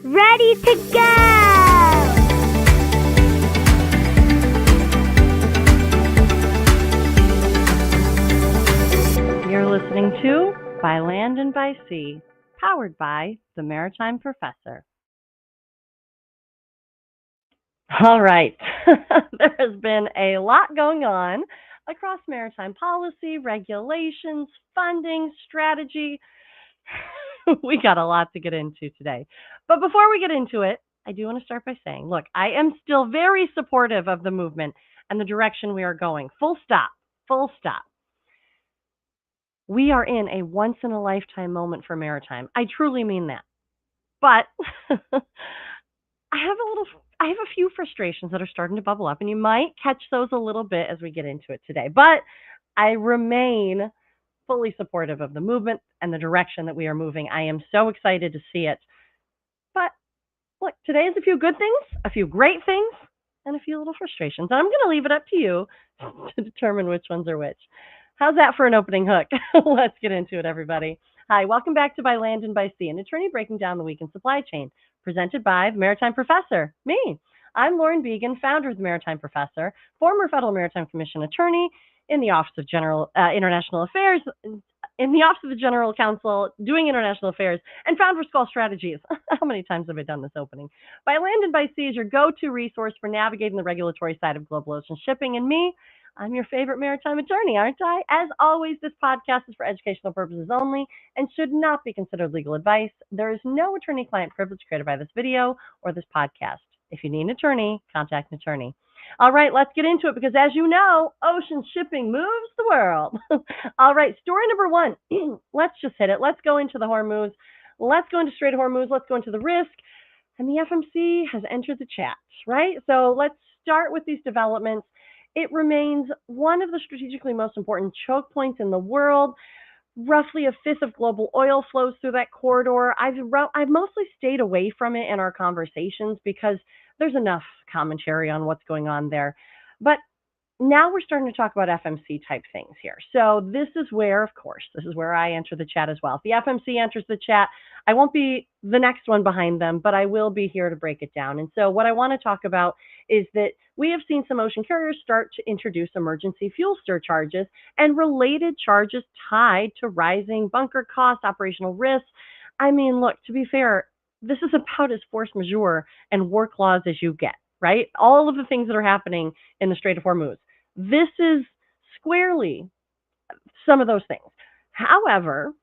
ready to go! You're listening to By Land and by Sea, powered by the Maritime Professor. All right. There has been a lot going on across maritime policy, regulations, funding, strategy. We got a lot to get into today. But before we get into it, I do want to start by saying, look, I am still very supportive of the movement and the direction we are going. Full stop. Full stop. We are in a once-in-a-lifetime moment for maritime. I truly mean that. But I have a few frustrations that are starting to bubble up, and you might catch those a little bit as we get into it today. But I remain fully supportive of the movement and the direction that we are moving. I am so excited to see it. But look, today is a few good things, a few great things, and a few little frustrations. And I'm going to leave it up to you to determine which ones are which. How's that for an opening hook? Let's get into it, everybody. Hi, welcome back to By Land and by Sea, an attorney breaking down the week in supply chain, presented by the Maritime Professor, me. I'm Lauren Began, founder of the Maritime Professor, former Federal Maritime Commission attorney in the Office of International Affairs, in the Office of the General Counsel, doing international affairs, and founder of Skull Strategies. How many times have I done this opening? By Land and by Sea is your go-to resource for navigating the regulatory side of global ocean shipping, and me, I'm your favorite maritime attorney, aren't I? As always, this podcast is for educational purposes only and should not be considered legal advice. There is no attorney-client privilege created by this video or this podcast. If you need an attorney, contact an attorney. All right, let's get into it because, as you know, ocean shipping moves the world. All right, story number one. Let's just hit it. Let's go into the Hormuz. Let's go into Strait of Hormuz. Let's go into the risk. And the FMC has entered the chat, right? So let's start with these developments. It remains one of the strategically most important choke points in the world. Roughly a fifth of global oil flows through that corridor. I've mostly stayed away from it in our conversations because there's enough commentary on what's going on there. But now we're starting to talk about FMC type things here. So this is where, of course, this is where I enter the chat as well. If the FMC enters the chat, I won't be the next one behind them, but I will be here to break it down. And so what I want to talk about is that we have seen some ocean carriers start to introduce emergency fuel surcharges and related charges tied to rising bunker costs, operational risks. I mean, look, to be fair, this is about as force majeure and war clause as you get, right? All of the things that are happening in the Strait of Hormuz. This is squarely some of those things. However,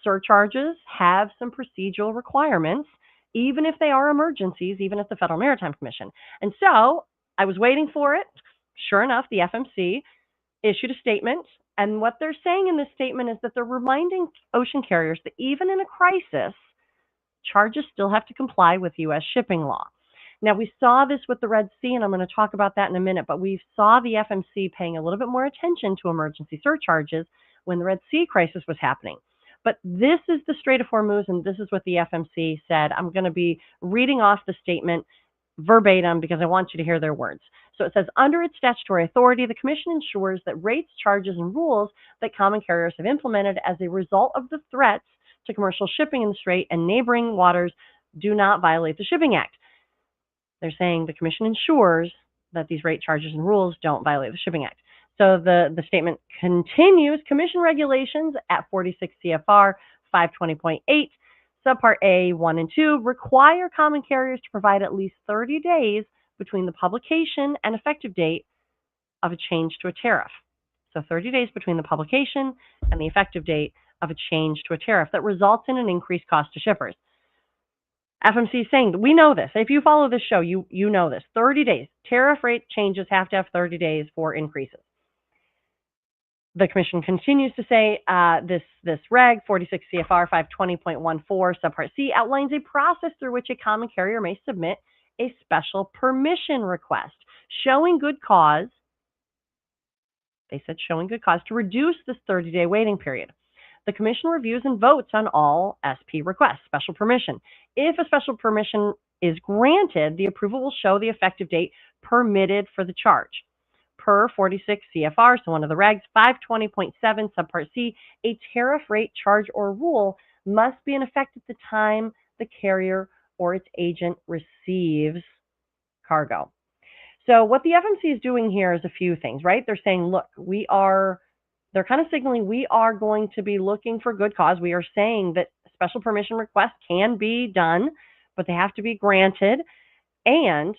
surcharges have some procedural requirements, even if they are emergencies, even at the Federal Maritime Commission. And so I was waiting for it. Sure enough, the FMC issued a statement. And what they're saying in this statement is that they're reminding ocean carriers that even in a crisis, charges still have to comply with U.S. shipping law. Now, we saw this with the Red Sea, and I'm going to talk about that in a minute, but we saw the FMC paying a little bit more attention to emergency surcharges when the Red Sea crisis was happening. But this is the Strait of Hormuz, and this is what the FMC said. I'm going to be reading off the statement verbatim because I want you to hear their words. So it says, under its statutory authority, the Commission ensures that rates, charges, and rules that common carriers have implemented as a result of the threats to commercial shipping in the Strait and neighboring waters do not violate the Shipping Act. They're saying the Commission ensures that these rate charges and rules don't violate the Shipping Act. So the statement continues, Commission regulations at 46 CFR 520.8, subpart A 1 and 2 require common carriers to provide at least 30 days between the publication and effective date of a change to a tariff. So 30 days between the publication and the effective date of a change to a tariff that results in an increased cost to shippers. FMC is saying, we know this. If you follow this show, you know this. 30 days. Tariff rate changes have to have 30 days for increases. The Commission continues to say this reg, 46 CFR 520.14, subpart C, outlines a process through which a common carrier may submit a special permission request showing good cause. They said showing good cause to reduce this 30-day waiting period. The Commission reviews and votes on all SP requests, special permission. If a special permission is granted, the approval will show the effective date permitted for the charge. Per 46 CFR, so one of the regs, 520.7, subpart C, a tariff rate, charge, or rule must be in effect at the time the carrier or its agent receives cargo. So what the FMC is doing here is a few things, right? They're saying, look, they're kind of signaling we are going to be looking for good cause. We are saying that special permission requests can be done, but they have to be granted. And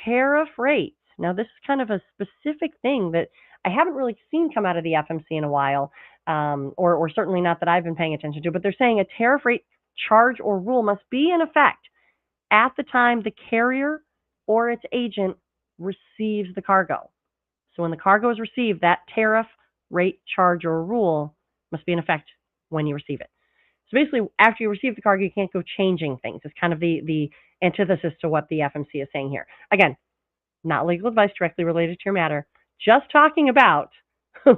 tariff rates. Now, this is kind of a specific thing that I haven't really seen come out of the FMC in a while, or certainly not that I've been paying attention to, but they're saying a tariff rate charge or rule must be in effect at the time the carrier or its agent receives the cargo. So when the cargo is received, that tariff rate charge or rule must be in effect when you receive it. So basically, after you receive the cargo, you can't go changing things. It's kind of the antithesis to what the FMC is saying here. Again, not legal advice directly related to your matter, just talking about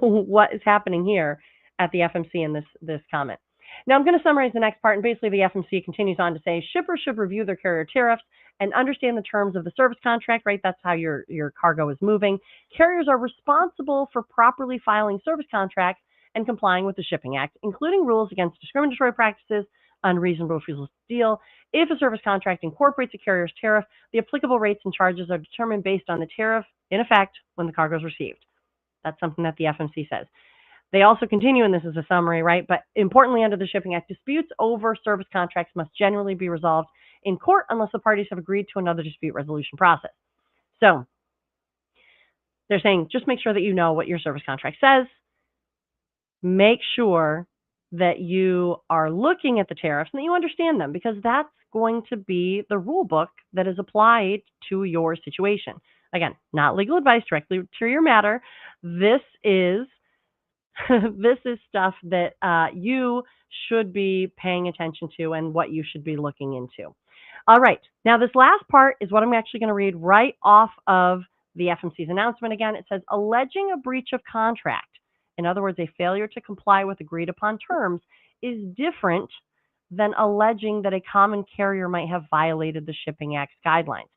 what is happening here at the FMC in this comment. Now I'm going to summarize the next part, and basically the FMC continues on to say shippers should review their carrier tariffs and understand the terms of the service contract, right? That's how your cargo is moving. Carriers are responsible for properly filing service contracts and complying with the Shipping Act, including rules against discriminatory practices, unreasonable refusals to deal. If a service contract incorporates a carrier's tariff, the applicable rates and charges are determined based on the tariff in effect when the cargo is received. That's something that the FMC says. They also continue, and this is a summary, right? But importantly, under the Shipping Act, disputes over service contracts must generally be resolved in court unless the parties have agreed to another dispute resolution process. So they're saying just make sure that you know what your service contract says. Make sure that you are looking at the tariffs and that you understand them, because that's going to be the rule book that is applied to your situation. Again, not legal advice directly to your matter. This is this is stuff that you should be paying attention to and what you should be looking into. All right. Now, this last part is what I'm actually going to read right off of the FMC's announcement again. It says, alleging a breach of contract, in other words, a failure to comply with agreed upon terms, is different than alleging that a common carrier might have violated the Shipping Act's guidelines.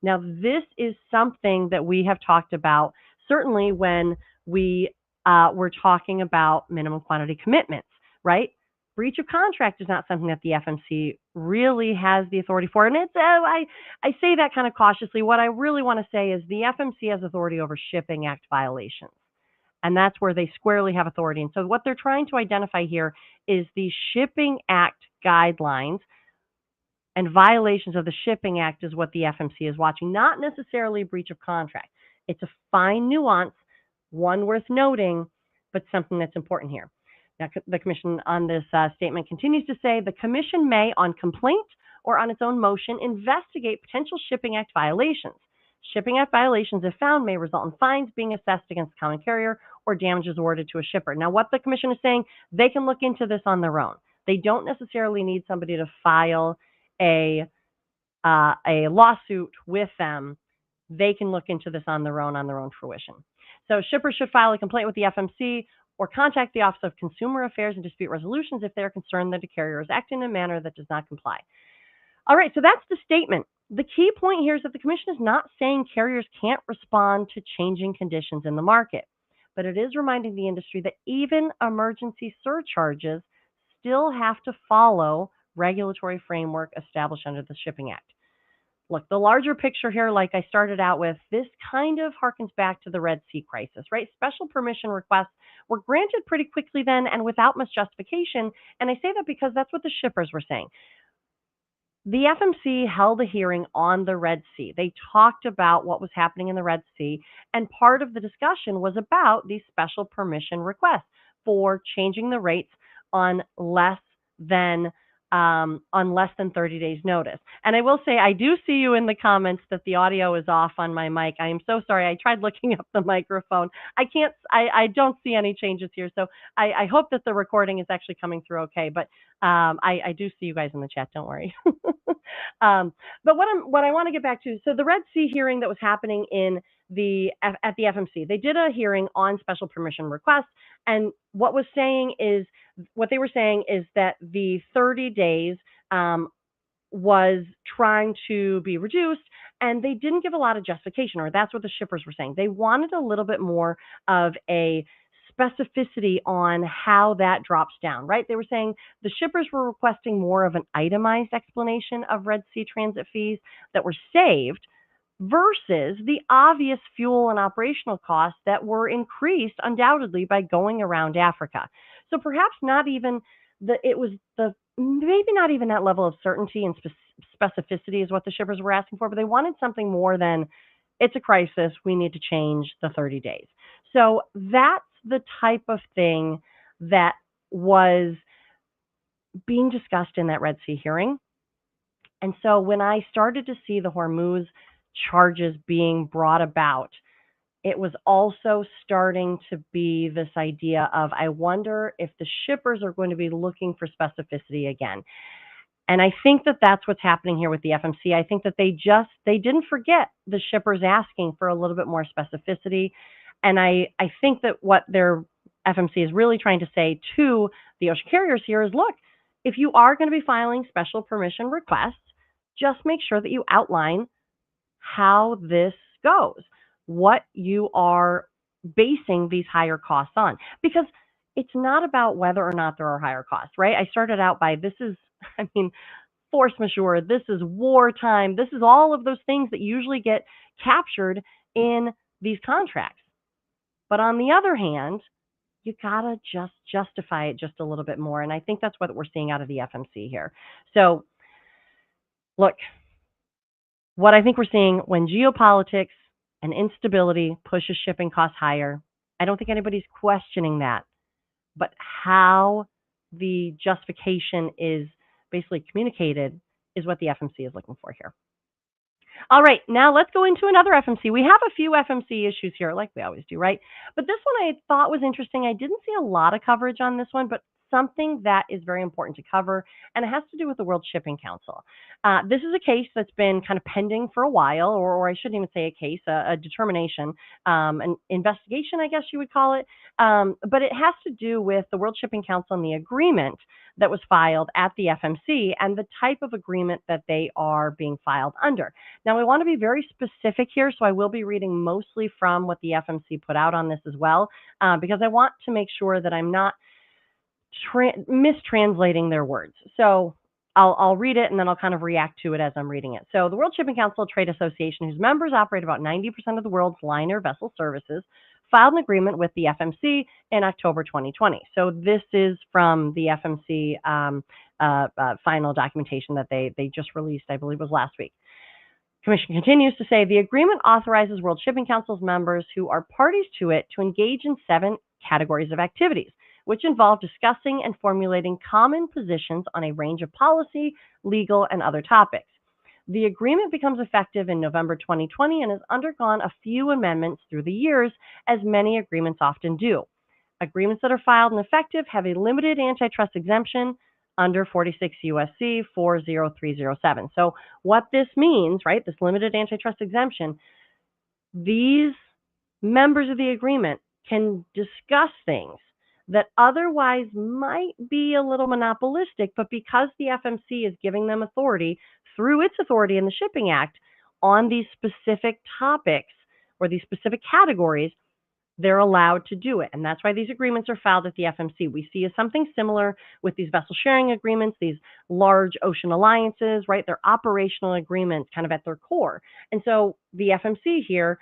Now, this is something that we have talked about, certainly when we were talking about minimum quantity commitments, right? Breach of contract is not something that the FMC really has the authority for. And it's I say that kind of cautiously. What I really want to say is the FMC has authority over Shipping Act violations. And that's where they squarely have authority. And so what they're trying to identify here is the Shipping Act guidelines, and violations of the Shipping Act is what the FMC is watching, not necessarily breach of contract. It's a fine nuance, one worth noting, but something that's important here. Now, the Commission on this statement continues to say the Commission may, on complaint or on its own motion, investigate potential Shipping Act violations. Shipping Act violations, if found, may result in fines being assessed against the common carrier or damages awarded to a shipper. Now, what the Commission is saying, they can look into this on their own. They don't necessarily need somebody to file a lawsuit with them. They can look into this on their own fruition. So shippers should file a complaint with the FMC or contact the Office of Consumer Affairs and Dispute Resolutions if they're concerned that a carrier is acting in a manner that does not comply. All right, so that's the statement. The key point here is that the Commission is not saying carriers can't respond to changing conditions in the market, but it is reminding the industry that even emergency surcharges still have to follow regulatory framework established under the Shipping Act. Look, the larger picture here, like I started out with, this kind of harkens back to the Red Sea crisis, right? Special permission requests were granted pretty quickly then and without much justification. And I say that because that's what the shippers were saying. The FMC held a hearing on the Red Sea. They talked about what was happening in the Red Sea, and part of the discussion was about these special permission requests for changing the rates on less than 30 days notice. And I will say, I do see you in the comments that the audio is off on my mic. I am so sorry. I tried looking up the microphone. I don't see any changes here. So I hope that the recording is actually coming through okay. But I do see you guys in the chat. Don't worry. But what I want to get back to, so the Red Sea hearing that was happening at the FMC, they did a hearing on special permission requests, and what they were saying is that the 30 days was trying to be reduced, and they didn't give a lot of justification, or that's what the shippers were saying. They wanted a little bit more of a specificity on how that drops down, right? They were saying the shippers were requesting more of an itemized explanation of Red Sea transit fees that were saved versus the obvious fuel and operational costs that were increased undoubtedly by going around Africa. So perhaps not even it was the maybe not even that level of certainty and specificity is what the shippers were asking for, but they wanted something more than it's a crisis, we need to change the 30 days. So that's the type of thing that was being discussed in that Red Sea hearing. And so when I started to see the Hormuz charges being brought about, it was also starting to be this idea of, I wonder if the shippers are going to be looking for specificity again. And I think that that's what's happening here with the FMC. I think that they didn't forget the shippers asking for a little bit more specificity. And I think that what their FMC is really trying to say to the ocean carriers here is, look, if you are going to be filing special permission requests, just make sure that you outline how this goes, what you are basing these higher costs on. Because it's not about whether or not there are higher costs, right? I started out by this is, I mean, force majeure, this is wartime, this is all of those things that usually get captured in these contracts. But on the other hand, you gotta just justify it just a little bit more. And I think that's what we're seeing out of the FMC here. So look, what I think we're seeing when geopolitics and instability pushes shipping costs higher, I don't think anybody's questioning that. But how the justification is basically communicated is what the FMC is looking for here. All right, now let's go into another FMC. We have a few FMC issues here, like we always do, right? But this one I thought was interesting. I didn't see a lot of coverage on this one, but something that is very important to cover, and it has to do with the World Shipping Council. This is a case that's been kind of pending for a while, or I shouldn't even say a case, a determination, an investigation, I guess you would call it. But it has to do with the World Shipping Council and the agreement that was filed at the FMC and the type of agreement that they are being filed under. Now, I want to be very specific here, so I will be reading mostly from what the FMC put out on this as well, because I want to make sure that I'm not mistranslating their words. So I'll read it and then I'll kind of react to it as I'm reading it. So the World Shipping Council Trade Association, whose members operate about 90% of the world's liner vessel services, filed an agreement with the FMC in October 2020. So this is from the FMC final documentation that they just released, I believe it was last week. Commission continues to say the agreement authorizes World Shipping Council's members who are parties to it to engage in 7 categories of activities, which involve discussing and formulating common positions on a range of policy, legal, and other topics. The agreement becomes effective in November 2020 and has undergone a few amendments through the years, as many agreements often do. Agreements that are filed and effective have a limited antitrust exemption under 46 USC 40307. So what this means, right, this limited antitrust exemption, these members of the agreement can discuss things that otherwise might be a little monopolistic, but because the FMC is giving them authority through its authority in the Shipping Act on these specific topics or these specific categories, they're allowed to do it. And that's why these agreements are filed at the FMC. We see something similar with these vessel sharing agreements, these large ocean alliances, right? They're operational agreements kind of at their core. And so the FMC here,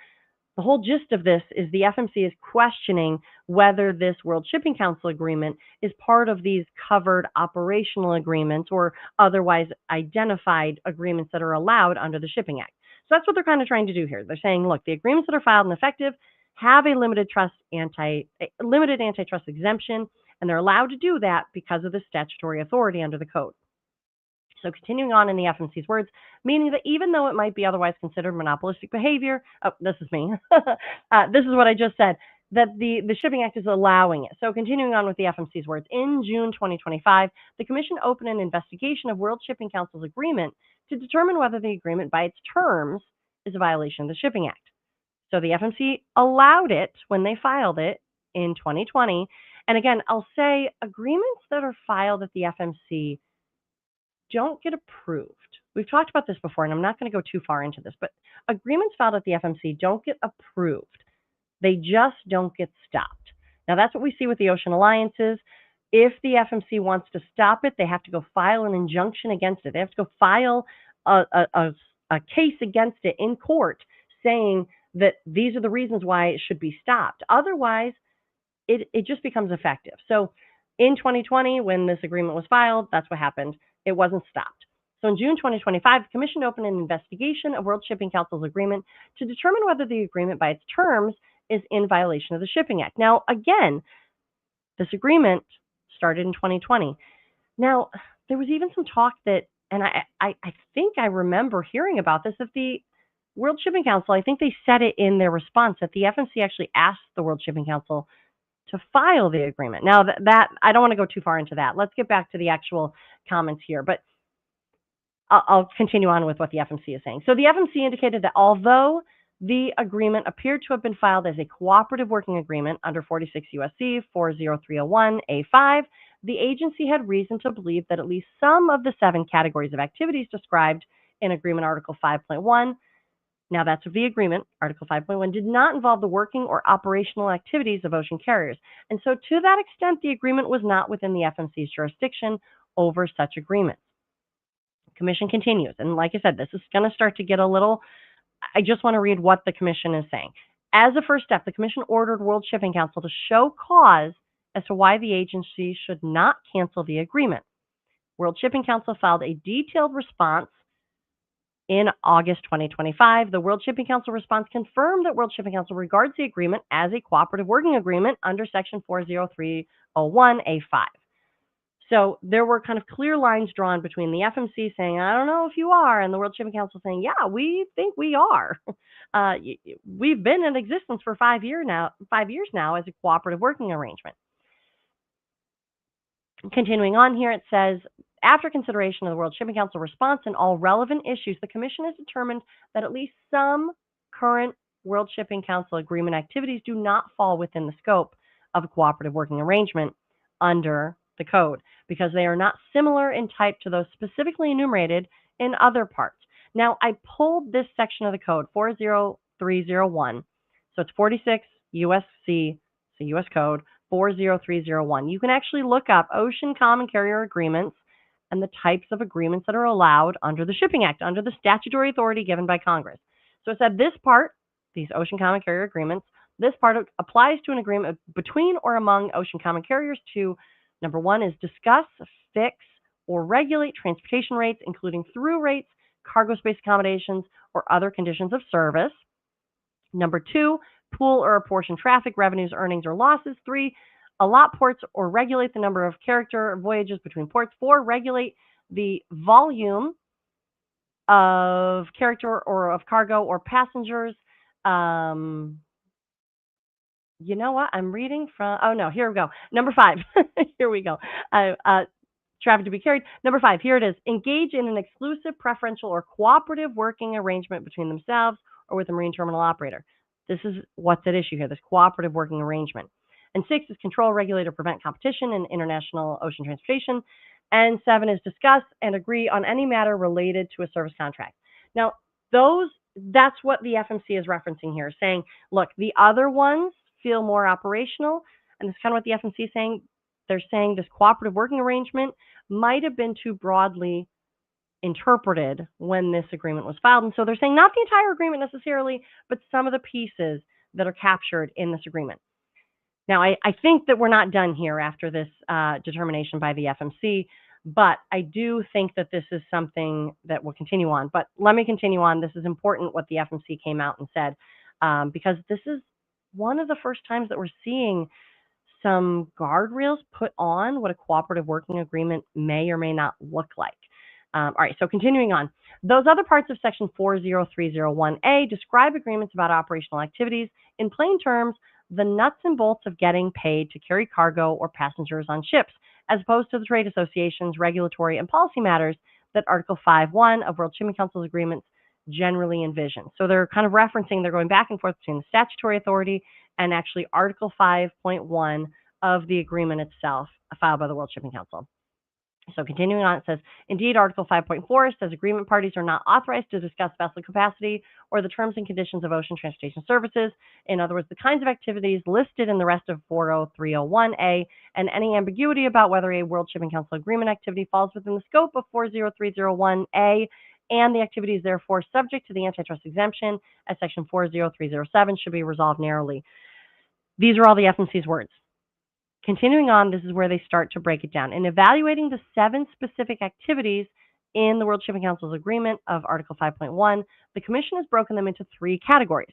the whole gist of this is the FMC is questioning whether this World Shipping Council agreement is part of these covered operational agreements or otherwise identified agreements that are allowed under the Shipping Act. So that's what they're kind of trying to do here. They're saying, look, the agreements that are filed and effective have a limited antitrust exemption, and they're allowed to do that because of the statutory authority under the code. So continuing on in the FMC's words, meaning that even though it might be otherwise considered monopolistic behavior, this is me, this is what I just said, that the Shipping Act is allowing it. So continuing on with the FMC's words, in June 2025, the Commission opened an investigation of World Shipping Council's agreement to determine whether the agreement by its terms is a violation of the Shipping Act. So the FMC allowed it when they filed it in 2020. And again, I'll say agreements that are filed at the FMC don't get approved. We've talked about this before, and I'm not going to go too far into this, but agreements filed at the FMC don't get approved. They just don't get stopped. Now, that's what we see with the ocean alliances. If the FMC wants to stop it, they have to go file an injunction against it. They have to go file a case against it in court saying that these are the reasons why it should be stopped. Otherwise, it just becomes effective. So in 2020, when this agreement was filed, that's what happened. It wasn't stopped. So in June 2025, the Commission opened an investigation of World Shipping Council's agreement to determine whether the agreement by its terms is in violation of the Shipping Act. Now, again, this agreement started in 2020. Now, there was even some talk that, and I think I remember hearing about this, that the World Shipping Council, I think they said it in their response, that the FMC actually asked the World Shipping Council to file the agreement. Now, that I don't want to go too far into that. Let's get back to the actual comments here, but I'll continue on with what the FMC is saying. So the FMC indicated that although the agreement appeared to have been filed as a cooperative working agreement under 46 U.S.C. 40301A5, the agency had reason to believe that at least some of the 7 categories of activities described in Agreement Article 5.1, now that's of the agreement, Article 5.1, did not involve the working or operational activities of ocean carriers. And so to that extent, the agreement was not within the FMC's jurisdiction over such agreements. The Commission continues, and like I said, this is going to start to get a little, I just want to read what the Commission is saying. As a first step, the Commission ordered World Shipping Council to show cause as to why the agency should not cancel the agreement. World Shipping Council filed a detailed response in August 2025. The World Shipping Council response confirmed that World Shipping Council regards the agreement as a cooperative working agreement under Section 40301A5. So there were kind of clear lines drawn between the FMC saying, I don't know if you are, and the World Shipping Council saying, yeah, we think we are. We've been in existence for 5 years now as a cooperative working arrangement. Continuing on here, it says, after consideration of the World Shipping Council response and all relevant issues, the Commission has determined that at least some current World Shipping Council agreement activities do not fall within the scope of a cooperative working arrangement under the code because they are not similar in type to those specifically enumerated in other parts. Now, I pulled this section of the code, 40301. So it's 46 USC, so US code, 40301. You can actually look up ocean common carrier agreements and the types of agreements that are allowed under the Shipping Act, under the statutory authority given by Congress. So it said this part, these ocean common carrier agreements, this part applies to an agreement between or among ocean common carriers to, number 1 is discuss, fix, or regulate transportation rates, including through rates, cargo space accommodations, or other conditions of service. Number 2, pool or apportion traffic, revenues, earnings, or losses. 3, allot ports or regulate the number of charter voyages between ports. 4, regulate the volume of charter or of cargo or passengers. You know what? I'm reading from, oh no, here we go. Number 5, here we go. Traffic to be carried. Number 5, here it is. Engage in an exclusive, preferential, or cooperative working arrangement between themselves or with a marine terminal operator. This is what's at issue here, this cooperative working arrangement. And 6 is control, regulate, or prevent competition in international ocean transportation. And 7 is discuss and agree on any matter related to a service contract. Now, that's what the FMC is referencing here, saying, look, the other ones feel more operational, and this is kind of what the FMC is saying. They're saying this cooperative working arrangement might have been too broadly interpreted when this agreement was filed. And so they're saying not the entire agreement necessarily, but some of the pieces that are captured in this agreement. Now, I think that we're not done here after this determination by the FMC, but I do think that this is something that will continue on. But let me continue on. This is important what the FMC came out and said, because this is one of the first times that we're seeing some guardrails put on what a cooperative working agreement may or may not look like. All right, so continuing on. Those other parts of Section 40301A describe agreements about operational activities. In plain terms, the nuts and bolts of getting paid to carry cargo or passengers on ships, as opposed to the trade associations, regulatory, and policy matters that Article 5.1 of World Shipping Council's agreements generally envision. So they're kind of referencing, they're going back and forth between the statutory authority and actually Article 5.1 of the agreement itself filed by the World Shipping Council. So continuing on, it says, indeed, Article 5.4 says agreement parties are not authorized to discuss vessel capacity or the terms and conditions of ocean transportation services. In other words, the kinds of activities listed in the rest of 40301A, and any ambiguity about whether a World Shipping Council agreement activity falls within the scope of 40301A and the activity is therefore subject to the antitrust exemption as section 40307 should be resolved narrowly. These are all the FMC's words. Continuing on, this is where they start to break it down. In evaluating the 7 specific activities in the World Shipping Council's agreement of Article 5.1, the Commission has broken them into 3 categories.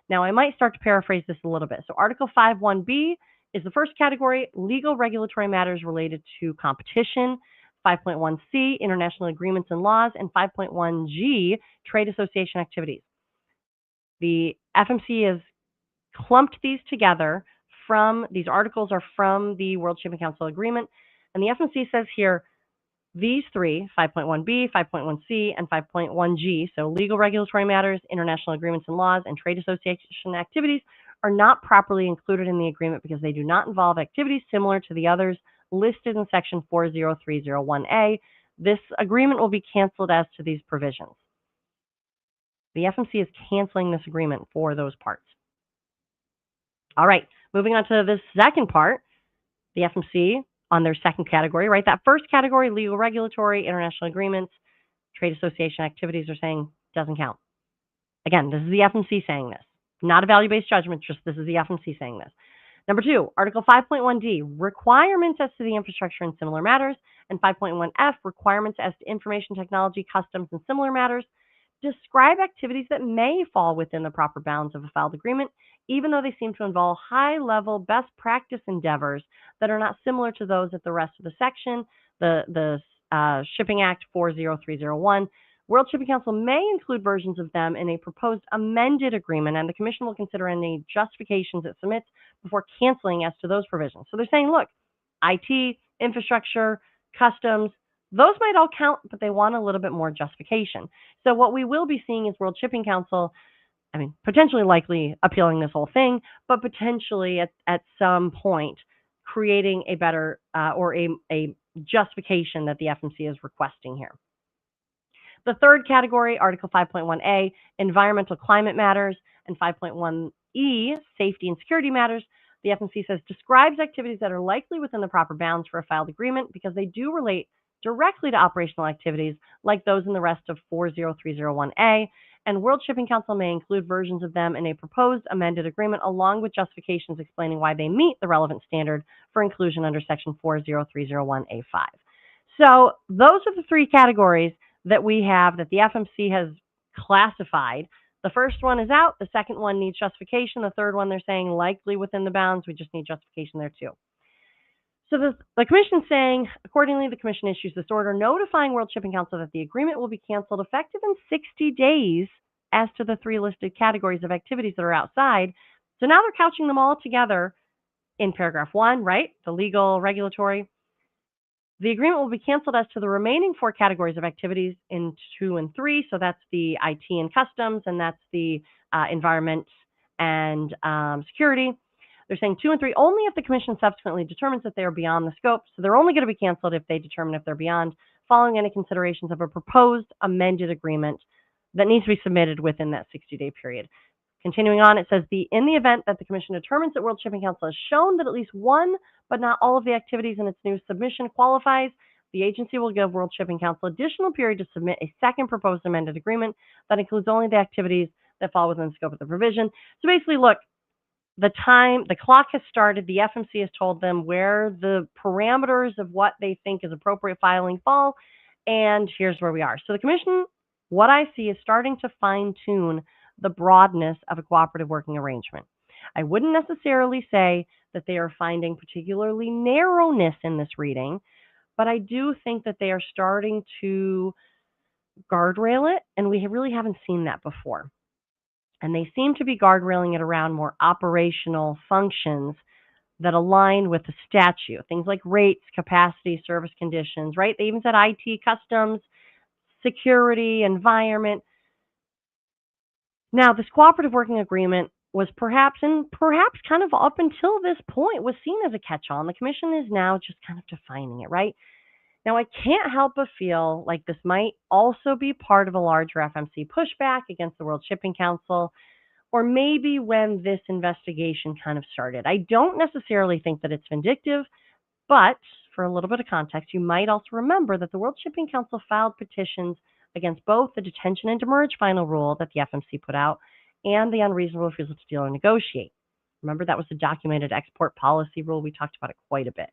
Now, I might start to paraphrase this a little bit. So Article 5.1b is the first category, legal regulatory matters related to competition. 5.1c, international agreements and laws, and 5.1g, trade association activities. The FMC has clumped these together these articles are from the World Shipping Council Agreement. And the FMC says here, these 3, 5.1b, 5.1c, and 5.1g, so legal regulatory matters, international agreements and laws, and trade association activities, are not properly included in the agreement because they do not involve activities similar to the others listed in section 40301A. This agreement will be canceled as to these provisions. The FMC is canceling this agreement for those parts. All right, moving on to the second part, the FMC on their second category, right? That first category, legal regulatory, international agreements, trade association activities, are saying doesn't count. Again, this is the FMC saying this, not a value-based judgment, just this is the FMC saying this. Number 2, Article 5.1d, requirements as to the infrastructure and similar matters, and 5.1f, requirements as to information technology, customs, and similar matters, describe activities that may fall within the proper bounds of a filed agreement, even though they seem to involve high-level best practice endeavors that are not similar to those at the rest of the section, the Shipping Act 40301. World Shipping Council may include versions of them in a proposed amended agreement, and the Commission will consider any justifications it submits before canceling as to those provisions. So they're saying, look, IT, infrastructure, customs, those might all count, but they want a little bit more justification. So what we will be seeing is World Shipping Council, potentially likely appealing this whole thing, but potentially at some point creating a better or a justification that the FMC is requesting here. The third category, Article 5.1a, environmental climate matters, and 5.1e, safety and security matters, the FMC says describes activities that are likely within the proper bounds for a filed agreement because they do relate directly to operational activities like those in the rest of 40301A, and World Shipping Council may include versions of them in a proposed amended agreement along with justifications explaining why they meet the relevant standard for inclusion under section 40301A5. So those are the 3 categories that we have that the FMC has classified. The first one is out. The second one needs justification. The third one, they're saying likely within the bounds. We just need justification there too. So the Commission is saying, accordingly, the Commission issues this order notifying World Shipping Council that the agreement will be canceled effective in 60 days as to the 3 listed categories of activities that are outside. So now they're couching them all together in paragraph 1, right? The legal, regulatory. The agreement will be canceled as to the remaining 4 categories of activities in 2 and 3. So that's the IT and customs, and that's the environment and security. They're saying 2 and 3 only if the Commission subsequently determines that they are beyond the scope. So they're only going to be canceled if they determine if they're beyond, following any considerations of a proposed amended agreement that needs to be submitted within that 60-day period. Continuing on, it says, in the event that the Commission determines that World Shipping Council has shown that at least one, but not all of the activities in its new submission qualifies, the agency will give World Shipping Council additional period to submit a second proposed amended agreement that includes only the activities that fall within the scope of the provision. So basically, look, the clock has started. The FMC has told them where the parameters of what they think is appropriate filing fall, and here's where we are. So the Commission, what I see, is starting to fine-tune the broadness of a cooperative working arrangement. I wouldn't necessarily say that they are finding particularly narrowness in this reading, but I do think that they are starting to guardrail it, and we really haven't seen that before. And they seem to be guardrailing it around more operational functions that align with the statute. Things like rates, capacity, service conditions, right? They even said IT, customs, security, environment. Now, this cooperative working agreement was perhaps kind of up until this point was seen as a catch-all, and the Commission is now just kind of defining it, right? Now, I can't help but feel like this might also be part of a larger FMC pushback against the World Shipping Council, or maybe when this investigation kind of started. I don't necessarily think that it's vindictive, but for a little bit of context, you might also remember that the World Shipping Council filed petitions against both the detention and demurrage final rule that the FMC put out and the unreasonable refusal to deal or negotiate. Remember, that was the documented export policy rule. We talked about it quite a bit.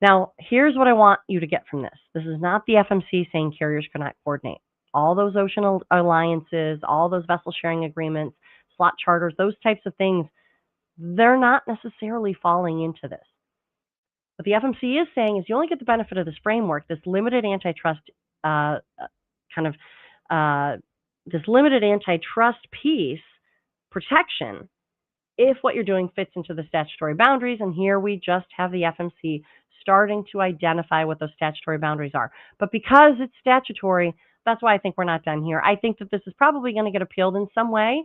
Now, here's what I want you to get from this. This is not the FMC saying carriers cannot coordinate. All those ocean alliances, all those vessel sharing agreements, slot charters, those types of things, they're not necessarily falling into this. What the FMC is saying is you only get the benefit of this framework, this limited antitrust this limited antitrust piece protection, if what you're doing fits into the statutory boundaries. And here we just have the FMC starting to identify what those statutory boundaries are. But because it's statutory, that's why I think we're not done here. I think that this is probably going to get appealed in some way.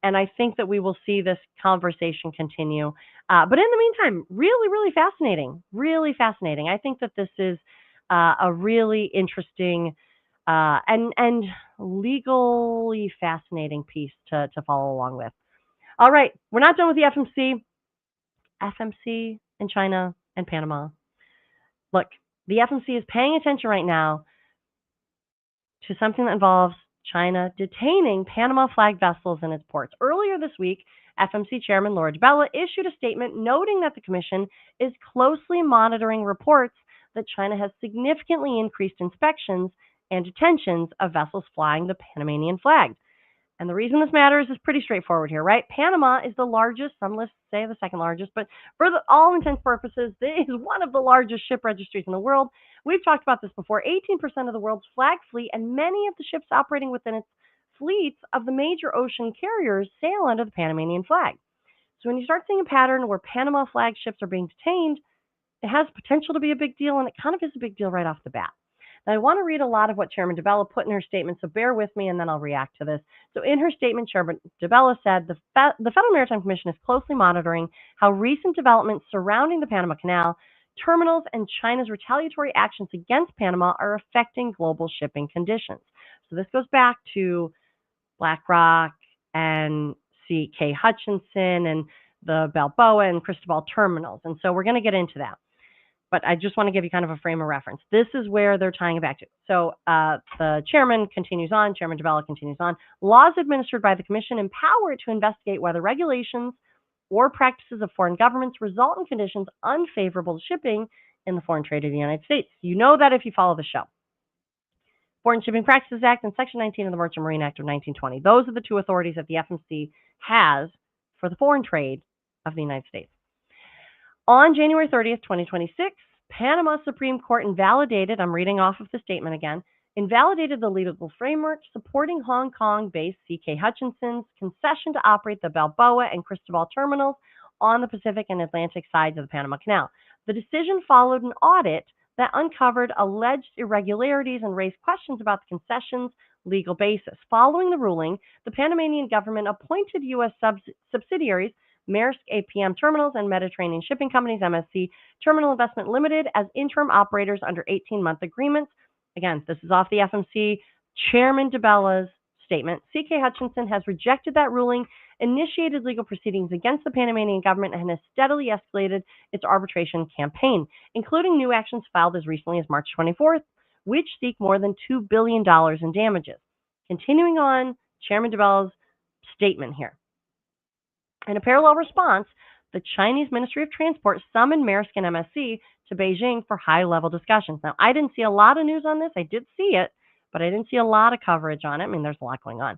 And I think that we will see this conversation continue. But in the meantime, really, really fascinating. Really fascinating. I think that this is a really interesting and legally fascinating piece to follow along with. All right, we're not done with the FMC. FMC in China and Panama. Look, the FMC is paying attention right now to something that involves China detaining Panama flag vessels in its ports. Earlier this week, FMC Chairman Laura DiBella issued a statement noting that the Commission is closely monitoring reports that China has significantly increased inspections and detentions of vessels flying the Panamanian flag. And the reason this matters is pretty straightforward here, right? Panama is the largest, some lists say the second largest, but for all intents and purposes, it is one of the largest ship registries in the world. We've talked about this before. 18% of the world's flag fleet and many of the ships operating within its fleets of the major ocean carriers sail under the Panamanian flag. So when you start seeing a pattern where Panama flag ships are being detained, it has potential to be a big deal, and it kind of is a big deal right off the bat. Now, I want to read a lot of what Chairman DiBella put in her statement, so bear with me, and then I'll react to this. So in her statement, Chairman DiBella said, the Federal Maritime Commission is closely monitoring how recent developments surrounding the Panama Canal, terminals, and China's retaliatory actions against Panama are affecting global shipping conditions. So this goes back to BlackRock and C.K. Hutchinson and the Balboa and Cristobal terminals. And so we're going to get into that. But I just want to give you kind of a frame of reference. This is where they're tying it back to. So the chairman continues on, Chairman DiBella continues on. Laws administered by the Commission empower it to investigate whether regulations or practices of foreign governments result in conditions unfavorable to shipping in the foreign trade of the United States. You know that if you follow the show. Foreign Shipping Practices Act and Section 19 of the Merchant Marine Act of 1920. Those are the two authorities that the FMC has for the foreign trade of the United States. On January 30th, 2026, Panama Supreme Court invalidated, I'm reading off of the statement again, invalidated the legal framework supporting Hong Kong-based C.K. Hutchinson's concession to operate the Balboa and Cristobal terminals on the Pacific and Atlantic sides of the Panama Canal. The decision followed an audit that uncovered alleged irregularities and raised questions about the concession's legal basis. Following the ruling, the Panamanian government appointed U.S. subsidiaries Maersk APM Terminals and Mediterranean Shipping Companies, MSC Terminal Investment Limited, as interim operators under 18-month agreements. Again, this is off the FMC Chairman DiBella's statement. C.K. Hutchinson has rejected that ruling, initiated legal proceedings against the Panamanian government, and has steadily escalated its arbitration campaign, including new actions filed as recently as March 24th, which seek more than $2 billion in damages. Continuing on, Chairman DiBella's statement here. In a parallel response, the Chinese Ministry of Transport summoned Maersk and MSC to Beijing for high-level discussions. Now, I didn't see a lot of news on this. I did see it, but I didn't see a lot of coverage on it. I mean, there's a lot going on.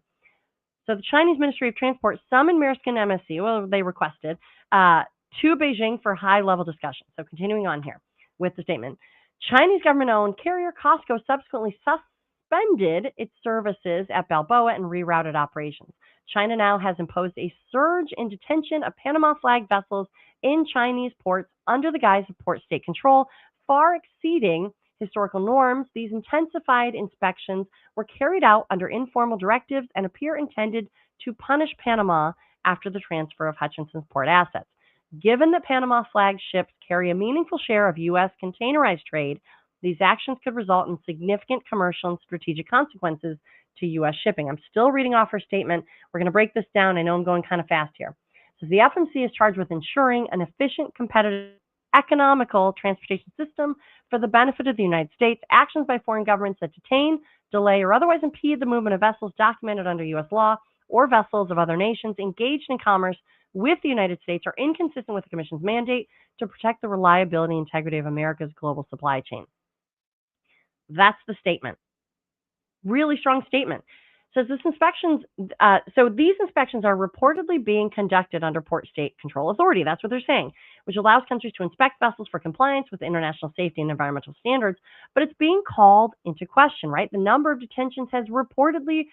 So the Chinese Ministry of Transport summoned Maersk and MSC, well, they requested, to Beijing for high-level discussions. So continuing on here with the statement. Chinese government-owned carrier Costco subsequently suspended its services at Balboa and rerouted operations. China now has imposed a surge in detention of Panama flag vessels in Chinese ports under the guise of port state control, far exceeding historical norms. These intensified inspections were carried out under informal directives and appear intended to punish Panama after the transfer of Hutchinson's port assets. Given that Panama flag ships carry a meaningful share of U.S. containerized trade, These actions could result in significant commercial and strategic consequences to U.S. shipping. I'm still reading off her statement. We're going to break this down. I know I'm going kind of fast here. So the FMC is charged with ensuring an efficient, competitive, economical transportation system for the benefit of the United States. Actions by foreign governments that detain, delay, or otherwise impede the movement of vessels documented under U.S. law or vessels of other nations engaged in commerce with the United States are inconsistent with the Commission's mandate to protect the reliability and integrity of America's global supply chain. That's the statement. Really strong statement. Says these inspections are reportedly being conducted under Port State Control Authority. That's what they're saying, which allows countries to inspect vessels for compliance with international safety and environmental standards. But it's being called into question, right? The number of detentions has reportedly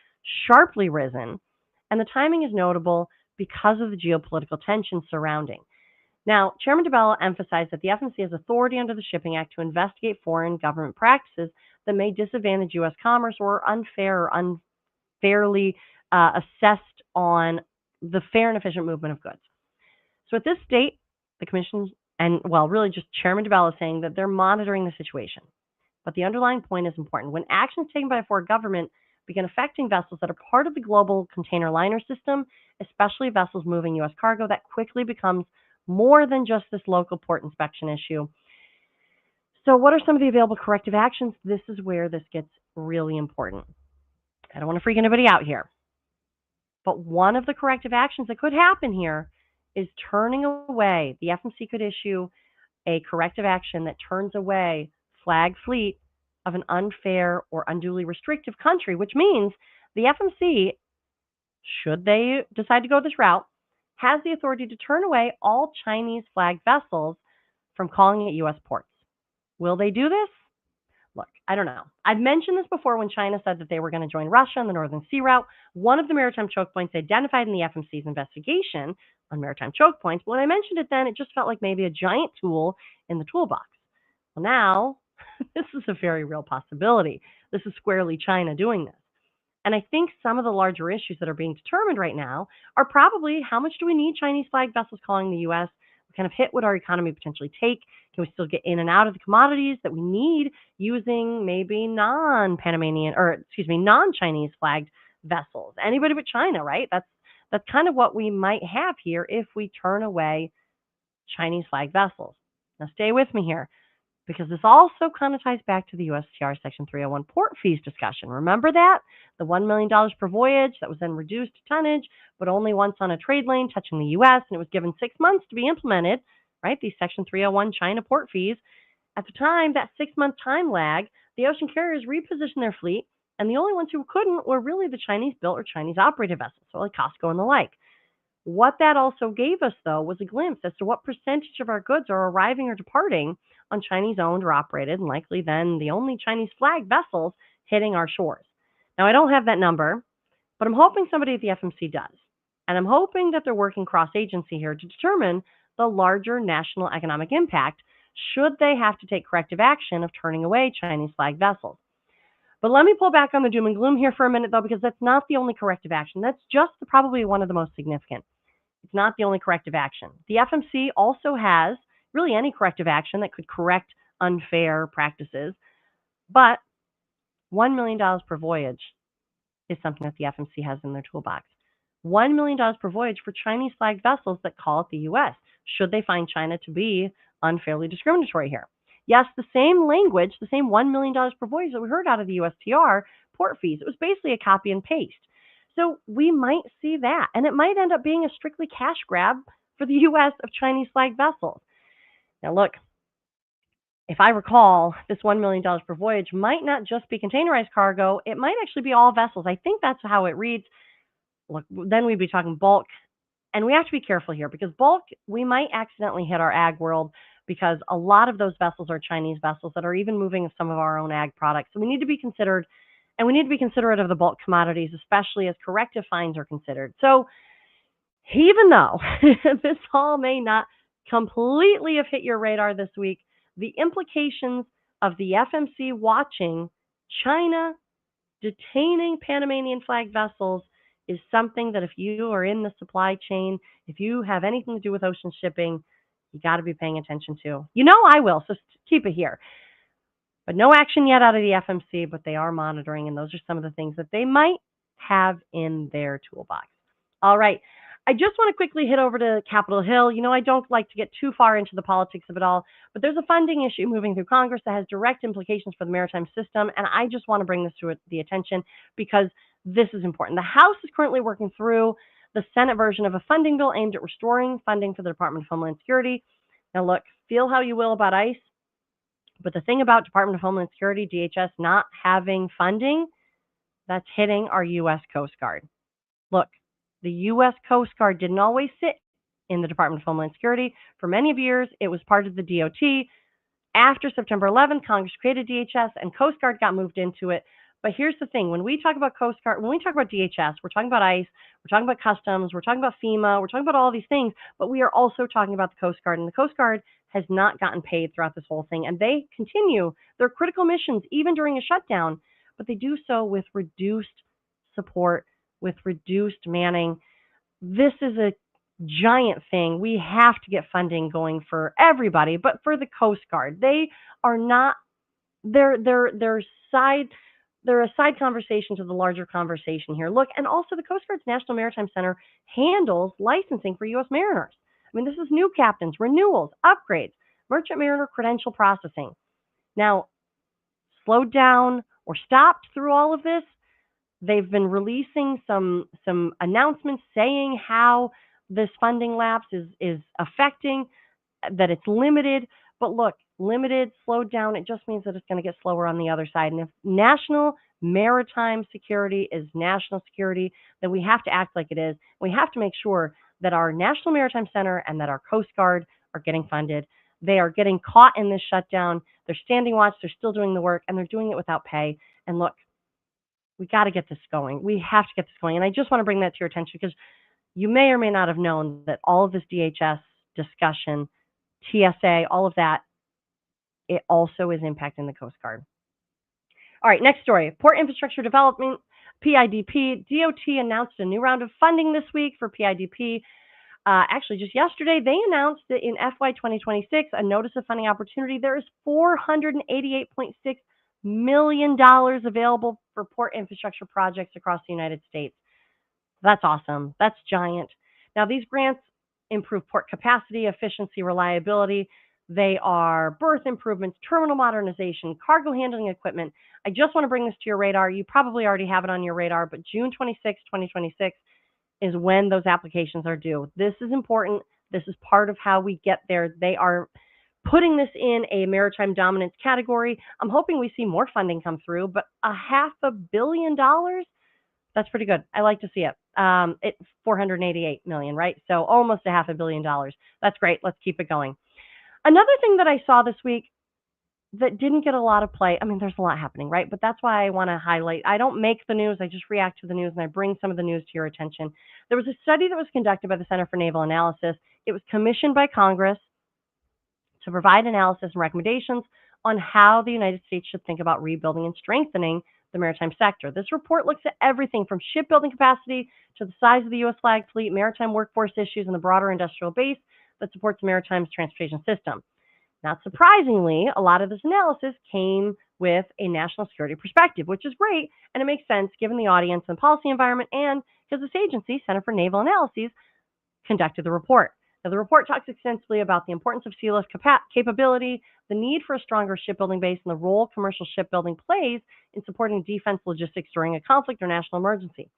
sharply risen, and the timing is notable because of the geopolitical tensions surrounding. Now, Chairman DeBella emphasized that the FMC has authority under the Shipping Act to investigate foreign government practices that may disadvantage U.S. commerce or unfair or unfairly assessed on the fair and efficient movement of goods. So at this state, the Commission really just Chairman DeBella is saying that they're monitoring the situation. But the underlying point is important. When actions taken by a foreign government begin affecting vessels that are part of the global container liner system, especially vessels moving U.S. cargo, that quickly becomes more than just this local port inspection issue. So what are some of the available corrective actions? This is where this gets really important. I don't want to freak anybody out here. But one of the corrective actions that could happen here is turning away. The FMC could issue a corrective action that turns away flag fleet of an unfair or unduly restrictive country, which means the FMC, should they decide to go this route, has the authority to turn away all Chinese flagged vessels from calling at U.S. ports. Will they do this? Look, I don't know. I've mentioned this before when China said that they were going to join Russia on the Northern Sea Route. One of the maritime choke points identified in the FMC's investigation on maritime choke points, when I mentioned it then, it just felt like maybe a giant tool in the toolbox. Well, now, this is a very real possibility. This is squarely China doing this. And I think some of the larger issues that are being determined right now are probably how much do we need Chinese flagged vessels calling the U.S.? What kind of hit would our economy potentially take? Can we still get in and out of the commodities that we need using maybe non-Chinese flagged vessels? Anybody but China, right? That's kind of what we might have here if we turn away Chinese flagged vessels. Now stay with me here, because this also kind of ties back to the USTR Section 301 port fees discussion. Remember that? The $1 million per voyage that was then reduced to tonnage, but only once on a trade lane touching the U.S., and it was given 6 months to be implemented, right? These Section 301 China port fees. At the time, that 6-month time lag, the ocean carriers repositioned their fleet, and the only ones who couldn't were really the Chinese-built or Chinese-operated vessels, so like COSCO and the like. What that also gave us, though, was a glimpse as to what percentage of our goods are arriving or departing on Chinese-owned or operated, and likely then the only Chinese-flagged vessels hitting our shores. Now, I don't have that number, but I'm hoping somebody at the FMC does. And I'm hoping that they're working cross-agency here to determine the larger national economic impact should they have to take corrective action of turning away Chinese-flagged vessels. But let me pull back on the doom and gloom here for a minute, though, because that's not the only corrective action. That's just probably one of the most significant. It's not the only corrective action. The FMC also has really any corrective action that could correct unfair practices, but $1 million per voyage is something that the FMC has in their toolbox. $1 million per voyage for Chinese flagged vessels that call at the U.S., should they find China to be unfairly discriminatory here. Yes, the same language, the same $1 million per voyage that we heard out of the USTR port fees, it was basically a copy and paste. So we might see that, and it might end up being a strictly cash grab for the U.S. of Chinese flagged vessels. Now look, if I recall, this $1 million per voyage might not just be containerized cargo, it might actually be all vessels. I think that's how it reads. Look, then we'd be talking bulk, and we have to be careful here because bulk, we might accidentally hit our ag world because a lot of those vessels are Chinese vessels that are even moving some of our own ag products. So we need to be considered, and we need to be considerate of the bulk commodities, especially as corrective fines are considered. So even though this all may not completely have hit your radar this week, the implications of the FMC watching China detaining Panamanian flagged vessels is something that if you are in the supply chain, if you have anything to do with ocean shipping, you got to be paying attention to. You know I will, so keep it here. But no action yet out of the FMC, but they are monitoring, and those are some of the things that they might have in their toolbox. All right. I just want to quickly hit over to Capitol Hill. I don't like to get too far into the politics of it all, but there's a funding issue moving through Congress that has direct implications for the maritime system, and I just want to bring this to the attention because this is important. The House is currently working through the Senate version of a funding bill aimed at restoring funding for the Department of Homeland Security. Now, look, feel how you will about ICE, but the thing about Department of Homeland Security, DHS, not having funding, that's hitting our U.S. Coast Guard. Look, the U.S. Coast Guard didn't always sit in the Department of Homeland Security. For many of years, it was part of the DOT. After September 11th, Congress created DHS and Coast Guard got moved into it. But here's the thing. When we talk about Coast Guard, when we talk about DHS, we're talking about ICE, we're talking about Customs, we're talking about FEMA, we're talking about all these things, but we are also talking about the Coast Guard. And the Coast Guard has not gotten paid throughout this whole thing. And they continue their critical missions even during a shutdown, but they do so with reduced support, with reduced manning. This is a giant thing. We have to get funding going for everybody, but for the Coast Guard, they are not. They're side. They're a side conversation to the larger conversation here. Look, and also the Coast Guard's National Maritime Center handles licensing for U.S. mariners. I mean, this is new captains, renewals, upgrades, merchant mariner credential processing. Now, slowed down or stopped through all of this. They've been releasing some announcements saying how this funding lapse is affecting, that it's limited. But look, limited, slowed down, it just means that it's going to get slower on the other side. And if national maritime security is national security, then we have to act like it is. We have to make sure that our National Maritime Center and that our Coast Guard are getting funded. They are getting caught in this shutdown. They're standing watch. They're still doing the work, and they're doing it without pay. And look, we got to get this going. We have to get this going. And I just want to bring that to your attention because you may or may not have known that all of this DHS discussion, TSA, all of that, it also is impacting the Coast Guard. All right, next story. Port Infrastructure Development, PIDP. DOT announced a new round of funding this week for PIDP. Actually, just yesterday, they announced that in FY 2026, a notice of funding opportunity, there is $488.6 million available for port infrastructure projects across the United States. That's awesome. That's giant. Now, these grants improve port capacity, efficiency, reliability. They are berth improvements, terminal modernization, cargo handling equipment. I just want to bring this to your radar. You probably already have it on your radar, but June 26, 2026 is when those applications are due. This is important. This is part of how we get there. They are putting this in a maritime dominance category. I'm hoping we see more funding come through, but $500 million, that's pretty good. I like to see it. It's $488 million, right? So almost $500 million. That's great. Let's keep it going. Another thing that I saw this week that didn't get a lot of play, I mean, there's a lot happening, right? But that's why I want to highlight. I don't make the news. I just react to the news, and I bring some of the news to your attention. There was a study that was conducted by the Center for Naval Analysis. It was commissioned by Congress to provide analysis and recommendations on how the United States should think about rebuilding and strengthening the maritime sector. This report looks at everything from shipbuilding capacity to the size of the U.S. flag fleet, maritime workforce issues, and the broader industrial base that supports the maritime transportation system. Not surprisingly, a lot of this analysis came with a national security perspective, which is great, and it makes sense given the audience and policy environment, and because this agency, Center for Naval Analyses, conducted the report. Now, the report talks extensively about the importance of sealift capability, the need for a stronger shipbuilding base, and the role commercial shipbuilding plays in supporting defense logistics during a conflict or national emergency.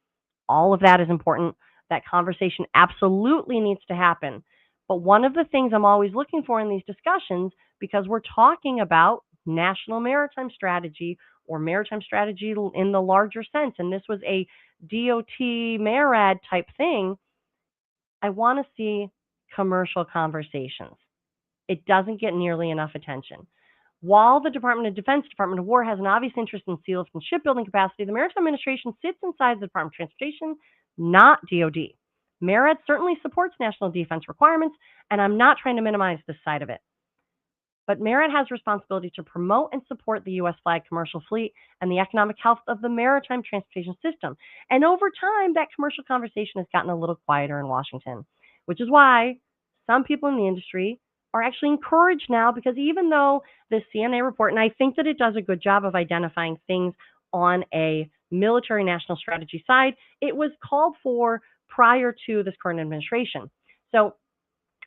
All of that is important. That conversation absolutely needs to happen. But one of the things I'm always looking for in these discussions, because we're talking about national maritime strategy or maritime strategy in the larger sense, and this was a DOT MARAD type thing, I want to see commercial conversations. It doesn't get nearly enough attention. While the Department of Defense, Department of War has an obvious interest in sealift and shipbuilding capacity, the Maritime Administration sits inside the Department of Transportation, not DOD. MARAD certainly supports national defense requirements, and I'm not trying to minimize this side of it. But MARAD has responsibility to promote and support the U.S. flag commercial fleet and the economic health of the maritime transportation system. And over time, that commercial conversation has gotten a little quieter in Washington, which is why some people in the industry are actually encouraged now, because even though this CNA report, and I think that it does a good job of identifying things on a military national strategy side, it was called for prior to this current administration. So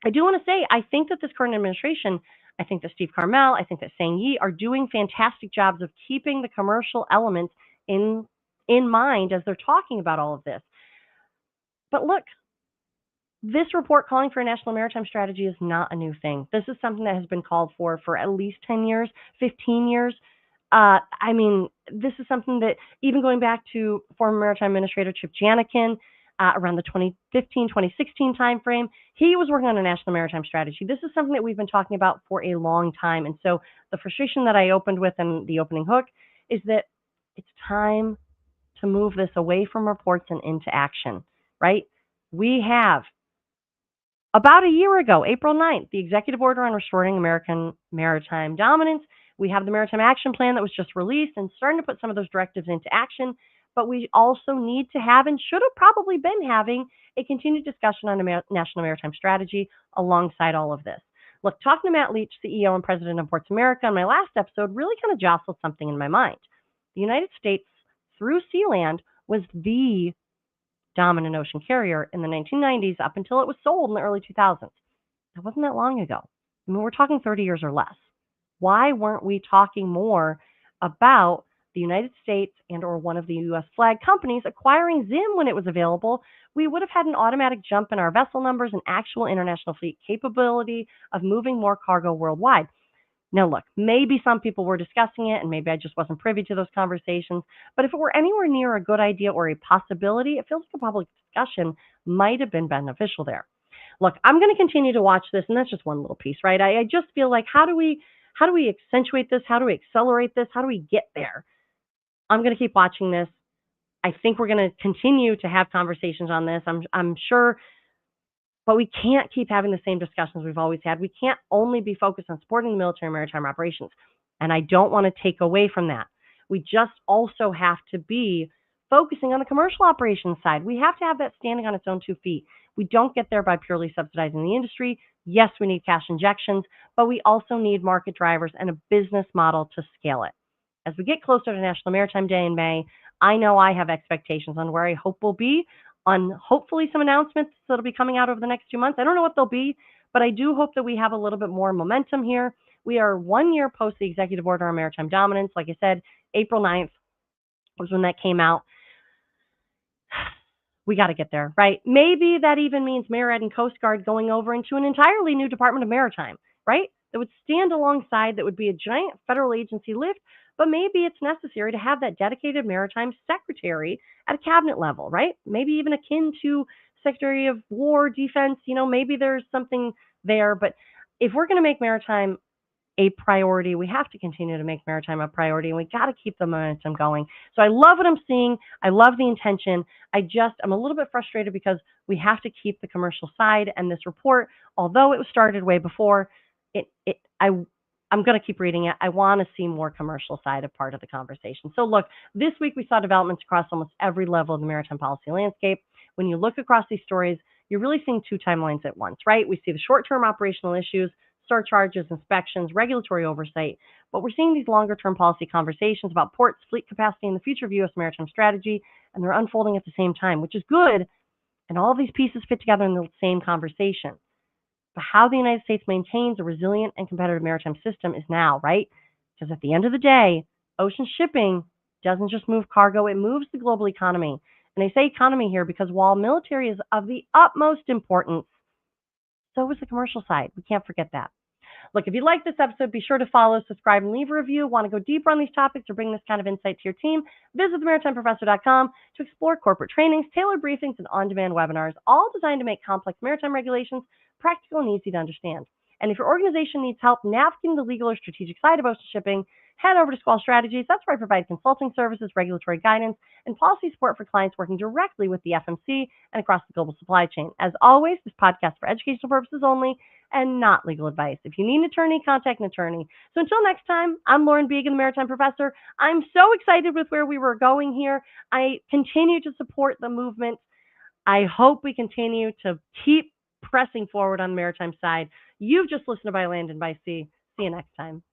I do want to say, I think that this current administration, I think that Steve Carmel, I think that Sang Yi are doing fantastic jobs of keeping the commercial elements in mind as they're talking about all of this. But look, this report calling for a national maritime strategy is not a new thing. This is something that has been called for at least 10 years, 15 years. I mean, this is something that even going back to former Maritime Administrator Chip Janikin, around the 2015, 2016 timeframe, he was working on a national maritime strategy. This is something that we've been talking about for a long time. And so the frustration that I opened with in the opening hook is that it's time to move this away from reports and into action, right? We have about a year ago, April 9th, the executive order on restoring American maritime dominance. We have the Maritime Action Plan that was just released and starting to put some of those directives into action. But we also need to have, and should have probably been having, a continued discussion on a national maritime strategy alongside all of this. Look, talking to Matt Leach, CEO and president of Ports America, in my last episode really kind of jostled something in my mind. The United States, through Sealand, was the dominant ocean carrier in the 1990s up until it was sold in the early 2000s. That wasn't that long ago. I mean, we're talking 30 years or less. Why weren't we talking more about the United States and or one of the U.S. flag companies acquiring Zim when it was available? We would have had an automatic jump in our vessel numbers and actual international fleet capability of moving more cargo worldwide. Now, look, maybe some people were discussing it and maybe I just wasn't privy to those conversations, but if it were anywhere near a good idea or a possibility, it feels like a public discussion might have been beneficial there. Look, I'm going to continue to watch this, and that's just one little piece, right? I just feel like, how do we accentuate this? How do we accelerate this? How do we get there? I'm going to keep watching this. I think we're going to continue to have conversations on this. I'm sure, but we can't keep having the same discussions we've always had. We can't only be focused on supporting the military and maritime operations. And I don't want to take away from that. We just also have to be focusing on the commercial operations side. We have to have that standing on its own 2 feet. We don't get there by purely subsidizing the industry. Yes, we need cash injections, but we also need market drivers and a business model to scale it. As we get closer to National Maritime Day in May, I know I have expectations on where I hope we'll be, on hopefully some announcements that'll be coming out over the next 2 months. I don't know what they'll be, but I do hope that we have a little bit more momentum here. We are 1 year post the executive order on maritime dominance. Like I said, April 9th was when that came out. We got to get there, right? Maybe that even means MARAD and Coast Guard going over into an entirely new Department of Maritime, right? That would stand alongside, that would be a giant federal agency lift, but maybe it's necessary to have that dedicated maritime secretary at a cabinet level, right? Maybe even akin to Secretary of War, Defense, maybe there's something there. But if we're going to make maritime a priority, we have to continue to make maritime a priority, and we got to keep the momentum going. So I love what I'm seeing. I love the intention. I'm a little bit frustrated because we have to keep the commercial side, and this report, although it was started way before, I'm going to keep reading it. I want to see more commercial side a part of the conversation. So look, this week we saw developments across almost every level of the maritime policy landscape. When you look across these stories, you're really seeing 2 timelines at once, right? We see the short-term operational issues, surcharges, inspections, regulatory oversight, but we're seeing these longer-term policy conversations about ports, fleet capacity, and the future of U.S. maritime strategy, and they're unfolding at the same time, which is good, and all of these pieces fit together in the same conversation. But how the United States maintains a resilient and competitive maritime system is now, right? Because at the end of the day, ocean shipping doesn't just move cargo, it moves the global economy. And I say economy here because while military is of the utmost importance, so is the commercial side. We can't forget that. Look, if you like this episode, be sure to follow, subscribe, and leave a review. Want to go deeper on these topics or bring this kind of insight to your team? Visit themaritimprofessor.com to explore corporate trainings, tailored briefings, and on-demand webinars, all designed to make complex maritime regulations practical and easy to understand. And if your organization needs help navigating the legal or strategic side of ocean shipping, head over to Squall Strategies. That's where I provide consulting services, regulatory guidance, and policy support for clients working directly with the FMC and across the global supply chain. As always, this podcast is for educational purposes only and not legal advice. If you need an attorney, contact an attorney. So until next time, I'm Lauren Beegan, the Maritime Professor. I'm so excited with where we were going here. I continue to support the movement. I hope we continue to keep pressing forward on the maritime side. You've just listened to By Land and by Sea. See you next time.